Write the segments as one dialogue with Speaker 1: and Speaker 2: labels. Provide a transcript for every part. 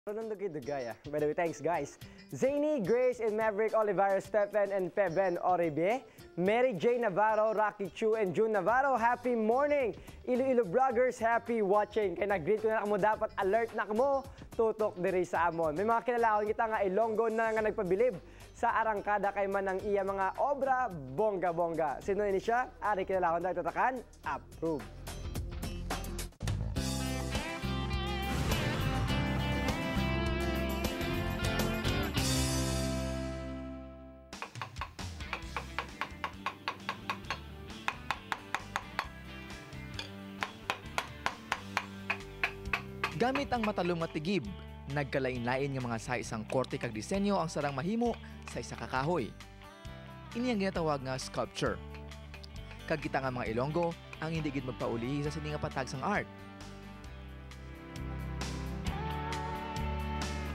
Speaker 1: By the way, thanks guys. Zany, Grace, and Maverick Olivares, Stephen, and Peben Oribe, Mary J. Navarro, Rocky Chu, and June Navarro, happy morning! Iloilo Vloggers, happy watching. Kaya nag-greet ko na kamo, dapat alert na kamo, tutok diri sa amon. May mga kinalahon kita nga Ilonggo na nga nagpabilib sa arangkada kay man ang iya mga obra, bongga-bongga. Sino ini siya? Ari kinalahon na tatakan, approve.
Speaker 2: Gamit ang matalong nga tigib, nagkalain-lain nga mga sa isang korte kag disenyo ang sarang mahimo sa isa ka kahoy. Ini ang ginatawag nga sculpture. Kag kita nga mga Ilonggo ang hindi gid magpaulihi sa sini nga patag sang art.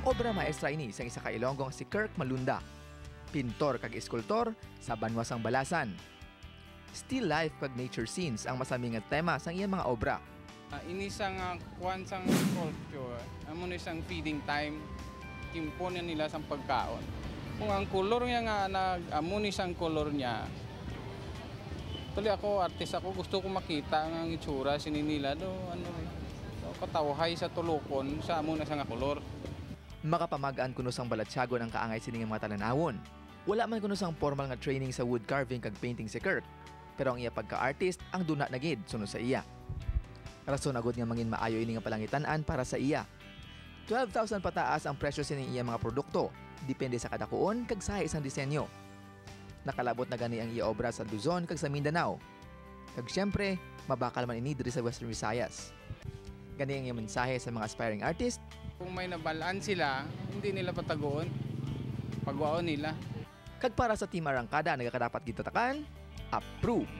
Speaker 2: Obra maestra ini sa isa ka Ilonggo nga si Kirk Malunda, pintor kag eskultor sa Banwasang Balasan. Still life kag nature scenes ang masami nga tema sang iyang mga obra.
Speaker 3: Ini sang kuan sang sculpture, amo ni sang feeding time, timponan nila sang pagkaon. Kung ang color niya nga amo ni sang color niya. Tuloy ako artist ako, gusto ko makita ang itsura sini nila do katawhay sa tulokon sa amo na sang color.
Speaker 2: Makapamagaan kuno sang balatsyagon ang kaangay sini nga mga talanawon. Wala man kuno sang formal nga training sa wood carving kag painting si Kirk, pero ang iya pagka-artist ang duna na gid sunod sa iya. Rason agad nga mangin maayo ini nga palangitan-an para sa iya. 12,000 pataas ang presyo sa iya mga produkto, depende sa kadakuon kag sa isang disenyo. Nakalabot na gani ang iya obra sa Luzon kag sa Mindanao. Kag syempre, mabakal man ini diri sa Western Visayas. Gani ang iya mensahe sa mga aspiring artist.
Speaker 3: Kung may nabalaan sila, hindi nila patagoon. Pagwaon nila.
Speaker 2: Kag para sa Team Arangkada nagakadapat gid tatakan, approve.